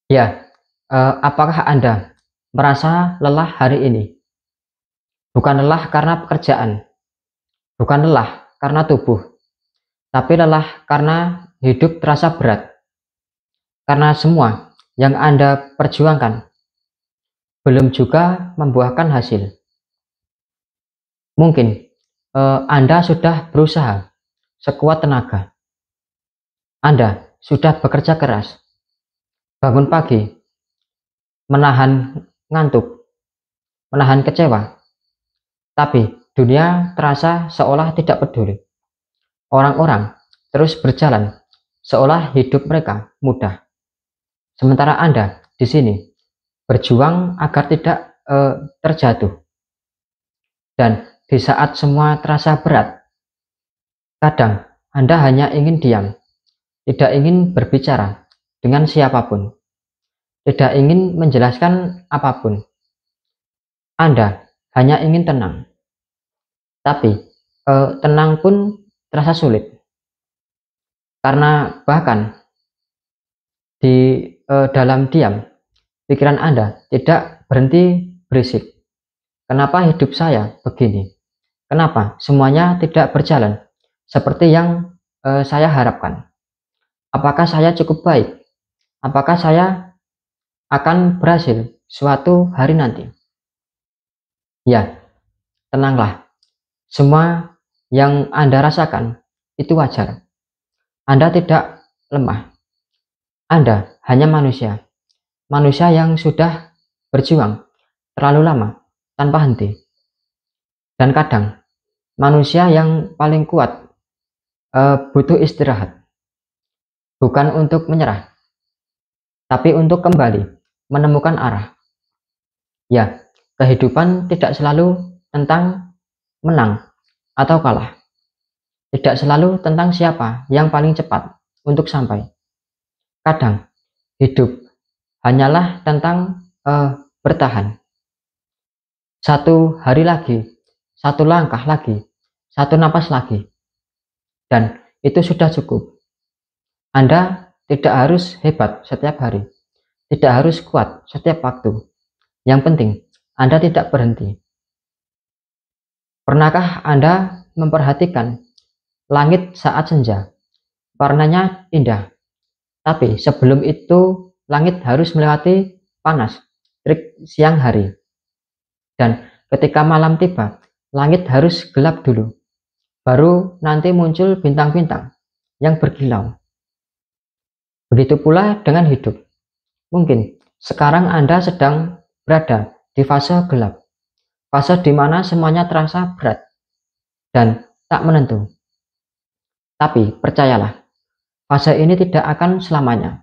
Ya, apakah Anda merasa lelah hari ini? Bukan lelah karena pekerjaan, bukan lelah karena tubuh, tapi lelah karena hidup terasa berat, karena semua yang Anda perjuangkan belum juga membuahkan hasil. Mungkin Anda sudah berusaha sekuat tenaga, Anda sudah bekerja keras, bangun pagi, menahan ngantuk, menahan kecewa, tapi dunia terasa seolah tidak peduli. Orang-orang terus berjalan seolah hidup mereka mudah. Sementara Anda di sini berjuang agar tidak terjatuh. Dan di saat semua terasa berat, kadang Anda hanya ingin diam, tidak ingin berbicara dengan siapapun, tidak ingin menjelaskan apapun. Anda hanya ingin tenang, tapi tenang pun terasa sulit. Karena bahkan di dalam diam, pikiran Anda tidak berhenti berisik. Kenapa hidup saya begini? Kenapa semuanya tidak berjalan seperti yang saya harapkan? Apakah saya cukup baik? Apakah saya akan berhasil suatu hari nanti? Ya, tenanglah. Semua yang Anda rasakan itu wajar. Anda tidak lemah. Anda hanya manusia. Manusia yang sudah berjuang terlalu lama tanpa henti. Dan kadang manusia yang paling kuat butuh istirahat. Bukan untuk menyerah, tapi untuk kembali menemukan arah. Ya, kehidupan tidak selalu tentang menang atau kalah. Tidak selalu tentang siapa yang paling cepat untuk sampai. Kadang hidup hanyalah tentang bertahan. Satu hari lagi, satu langkah lagi, satu napas lagi. Dan itu sudah cukup. Anda tidak harus hebat setiap hari, tidak harus kuat setiap waktu. Yang penting, Anda tidak berhenti. Pernahkah Anda memperhatikan langit saat senja? Warnanya indah, tapi sebelum itu langit harus melewati panas, terik siang hari. Dan ketika malam tiba, langit harus gelap dulu. Baru nanti muncul bintang-bintang yang berkilau. Begitu pula dengan hidup. Mungkin sekarang Anda sedang berada di fase gelap. Fase di mana semuanya terasa berat dan tak menentu. Tapi percayalah, fase ini tidak akan selamanya.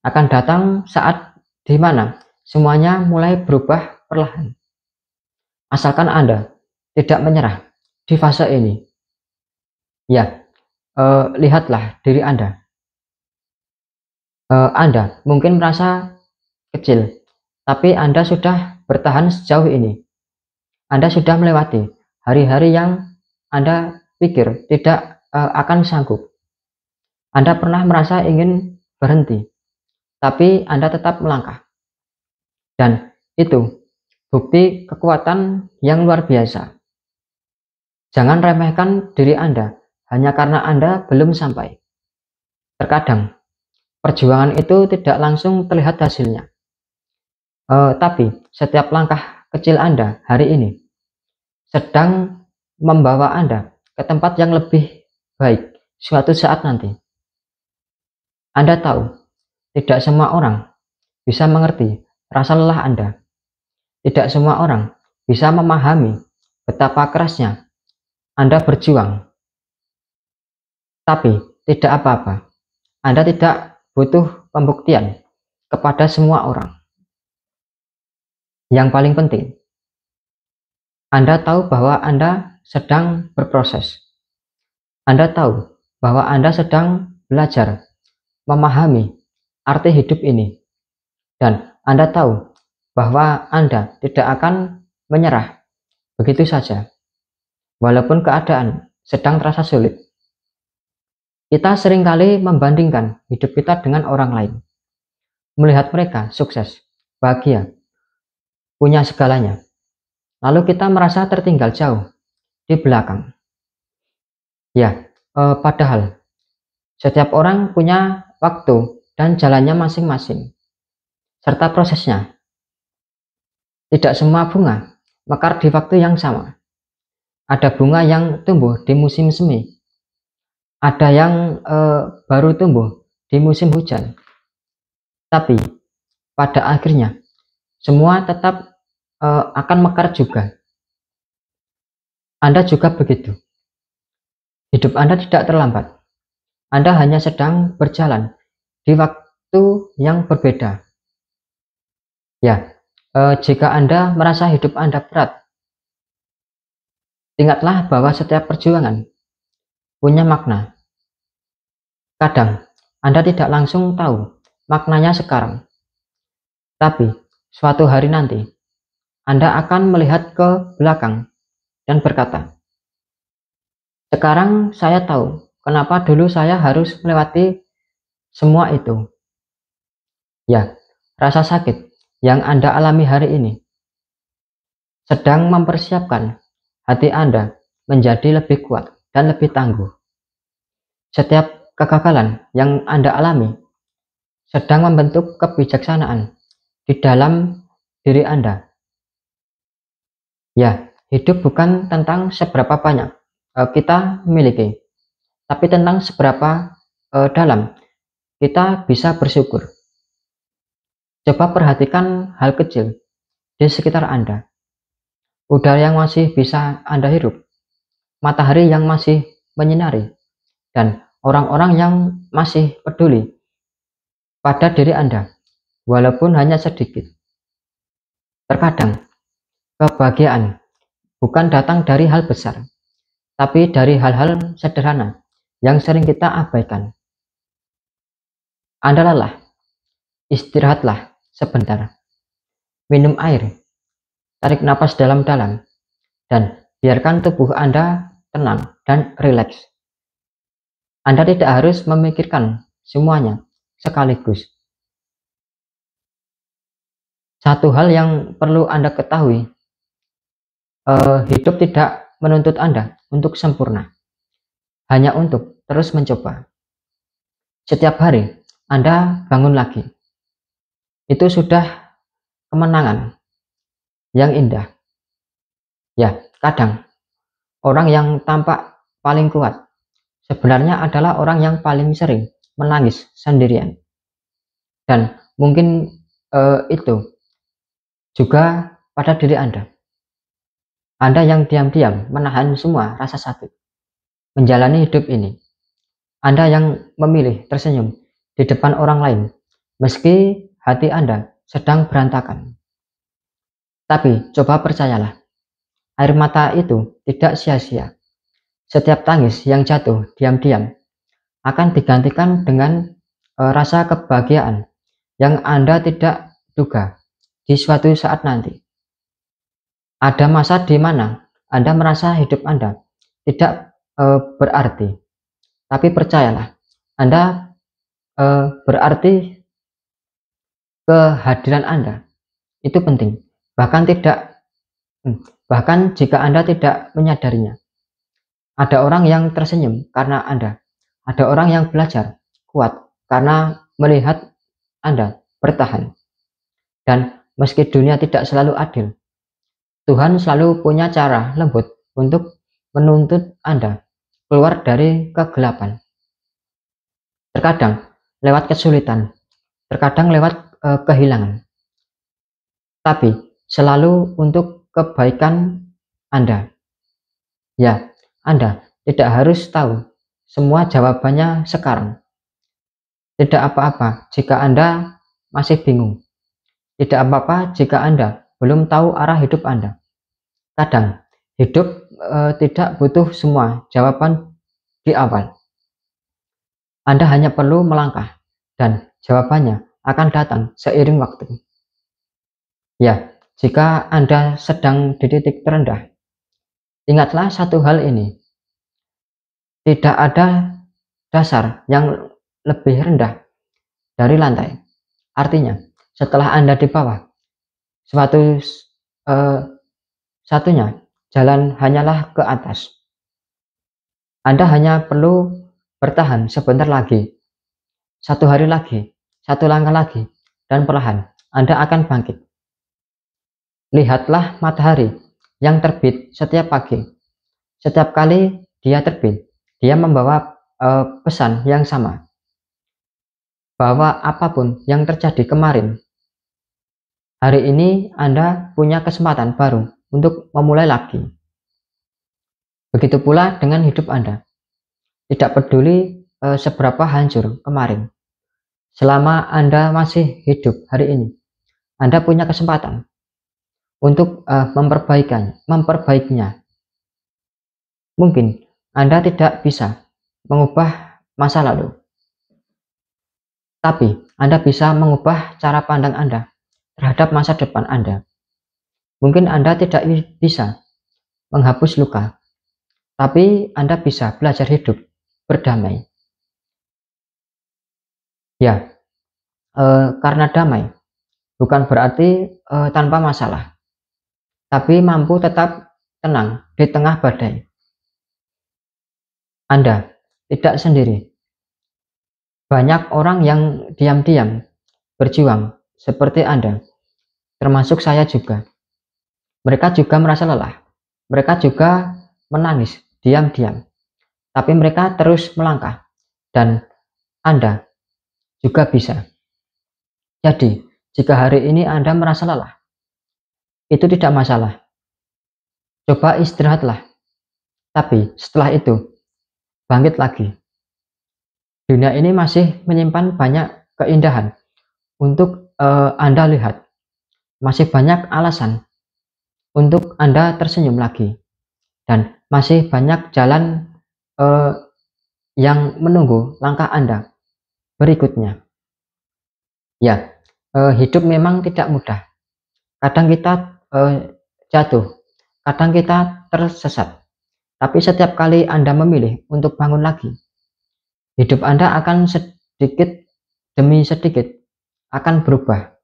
Akan datang saat di mana semuanya mulai berubah perlahan. Asalkan Anda tidak menyerah di fase ini. Ya, lihatlah diri Anda. Anda mungkin merasa kecil, tapi Anda sudah bertahan sejauh ini. Anda sudah melewati hari-hari yang Anda pikir tidak akan sanggup. Anda pernah merasa ingin berhenti, tapi Anda tetap melangkah. Dan itu bukti kekuatan yang luar biasa. Jangan remehkan diri Anda hanya karena Anda belum sampai. Terkadang perjuangan itu tidak langsung terlihat hasilnya. Tapi setiap langkah kecil Anda hari ini sedang membawa Anda ke tempat yang lebih baik suatu saat nanti. Anda tahu, tidak semua orang bisa mengerti rasa lelah Anda. Tidak semua orang bisa memahami betapa kerasnya Anda berjuang. Tapi tidak apa-apa. Anda tidak butuh pembuktian kepada semua orang. Yang paling penting, Anda tahu bahwa Anda sedang berproses. Anda tahu bahwa Anda sedang belajar memahami arti hidup ini. Dan Anda tahu bahwa Anda tidak akan menyerah begitu saja. Walaupun keadaan sedang terasa sulit. Kita seringkali membandingkan hidup kita dengan orang lain. melihat mereka sukses, bahagia, punya segalanya. Lalu kita merasa tertinggal jauh di belakang. Ya, padahal setiap orang punya waktu dan jalannya masing-masing, serta prosesnya. Tidak semua bunga mekar di waktu yang sama. Ada bunga yang tumbuh di musim semi, ada yang baru tumbuh di musim hujan. Tapi pada akhirnya semua tetap akan mekar juga. Anda juga begitu. Hidup Anda tidak terlambat. Anda hanya sedang berjalan di waktu yang berbeda. Ya, jika Anda merasa hidup Anda berat, ingatlah bahwa setiap perjuangan punya makna. Kadang Anda tidak langsung tahu maknanya sekarang, tapi suatu hari nanti Anda akan melihat ke belakang dan berkata, "Sekarang saya tahu kenapa dulu saya harus melewati semua itu." Ya, rasa sakit yang Anda alami hari ini sedang mempersiapkan hati Anda menjadi lebih kuat dan lebih tangguh. Setiap kegagalan yang Anda alami sedang membentuk kebijaksanaan di dalam diri Anda. Ya, hidup bukan tentang seberapa banyak kita miliki, tapi tentang seberapa dalam kita bisa bersyukur. Coba perhatikan hal kecil di sekitar Anda. Udara yang masih bisa Anda hirup, matahari yang masih menyinari, dan orang-orang yang masih peduli pada diri Anda, walaupun hanya sedikit. Terkadang, kebahagiaan bukan datang dari hal besar, tapi dari hal-hal sederhana yang sering kita abaikan. Anda lelah, istirahatlah sebentar. Minum air, tarik napas dalam-dalam, dan biarkan tubuh Anda tenang dan rileks. Anda tidak harus memikirkan semuanya sekaligus. Satu hal yang perlu Anda ketahui, hidup tidak menuntut Anda untuk sempurna, hanya untuk terus mencoba. Setiap hari Anda bangun lagi, itu sudah kemenangan yang indah. Ya, kadang orang yang tampak paling kuat sebenarnya adalah orang yang paling sering menangis sendirian. Dan mungkin itu juga pada diri Anda. Anda yang diam-diam menahan semua rasa sakit, menjalani hidup ini. Anda yang memilih tersenyum di depan orang lain, meski hati Anda sedang berantakan. Tapi coba percayalah, air mata itu tidak sia-sia. Setiap tangis yang jatuh diam-diam akan digantikan dengan rasa kebahagiaan yang Anda tidak duga di suatu saat nanti. Ada masa di mana Anda merasa hidup Anda tidak berarti, tapi percayalah, Anda berarti. Kehadiran Anda itu penting, bahkan jika Anda tidak menyadarinya. Ada orang yang tersenyum karena Anda, ada orang yang belajar kuat karena melihat Anda bertahan. Dan meski dunia tidak selalu adil, Tuhan selalu punya cara lembut untuk menuntut Anda keluar dari kegelapan. Terkadang lewat kesulitan, terkadang lewat kehilangan, tapi selalu untuk kebaikan Anda. Ya, Anda tidak harus tahu semua jawabannya sekarang. Tidak apa-apa jika Anda masih bingung. Tidak apa-apa jika Anda belum tahu arah hidup Anda. Kadang hidup tidak butuh semua jawaban di awal. Anda hanya perlu melangkah dan jawabannya akan datang seiring waktu. Ya, jika Anda sedang di titik terendah, ingatlah satu hal ini. Tidak ada dasar yang lebih rendah dari lantai. Artinya, setelah Anda di bawah, suatu satunya jalan hanyalah ke atas. Anda hanya perlu bertahan sebentar lagi, satu hari lagi, satu langkah lagi, dan perlahan Anda akan bangkit. Lihatlah matahari yang terbit setiap pagi. Setiap kali dia terbit, dia membawa pesan yang sama, bahwa apapun yang terjadi kemarin, hari ini Anda punya kesempatan baru untuk memulai lagi. Begitu pula dengan hidup Anda. Tidak peduli seberapa hancur kemarin, selama Anda masih hidup hari ini, Anda punya kesempatan untuk memperbaikinya. Mungkin Anda tidak bisa mengubah masa lalu, tapi Anda bisa mengubah cara pandang Anda terhadap masa depan Anda. Mungkin Anda tidak bisa menghapus luka, tapi Anda bisa belajar hidup berdamai. Ya, karena damai bukan berarti tanpa masalah, tapi mampu tetap tenang di tengah badai. Anda tidak sendiri. Banyak orang yang diam-diam berjuang seperti Anda, termasuk saya juga. Mereka juga merasa lelah. Mereka juga menangis diam-diam. Tapi mereka terus melangkah. Dan Anda juga bisa. Jadi, jika hari ini Anda merasa lelah, itu tidak masalah. Coba istirahatlah. Tapi setelah itu, bangkit lagi. Dunia ini masih menyimpan banyak keindahan untuk Anda lihat. Masih banyak alasan untuk Anda tersenyum lagi. Dan masih banyak jalan yang menunggu langkah Anda berikutnya. Ya, hidup memang tidak mudah. Kadang kita jatuh, kadang kita tersesat. Tapi setiap kali Anda memilih untuk bangun lagi, hidup Anda akan sedikit demi sedikit akan berubah.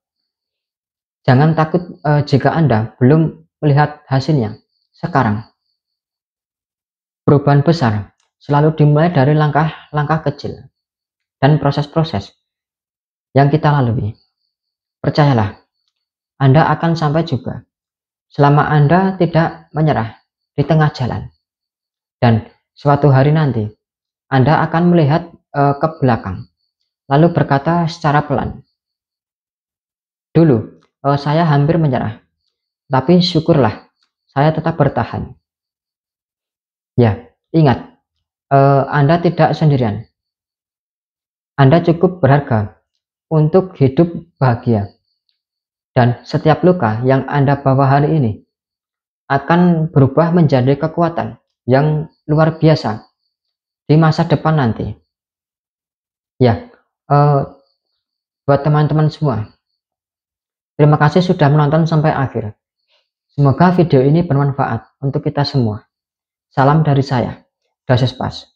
Jangan takut jika Anda belum melihat hasilnya sekarang. Perubahan besar selalu dimulai dari langkah-langkah kecil dan proses-proses yang kita lalui. Percayalah, Anda akan sampai juga selama Anda tidak menyerah di tengah jalan. Dan suatu hari nanti Anda akan melihat ke belakang, lalu berkata secara pelan, dulu saya hampir menyerah, tapi syukurlah saya tetap bertahan. Ya, ingat, Anda tidak sendirian. Anda cukup berharga untuk hidup bahagia. Dan setiap luka yang Anda bawa hari ini akan berubah menjadi kekuatan yang luar biasa di masa depan nanti. Ya, buat teman-teman semua, terima kasih sudah menonton sampai akhir. Semoga video ini bermanfaat untuk kita semua. Salam dari saya, Dasus Pas.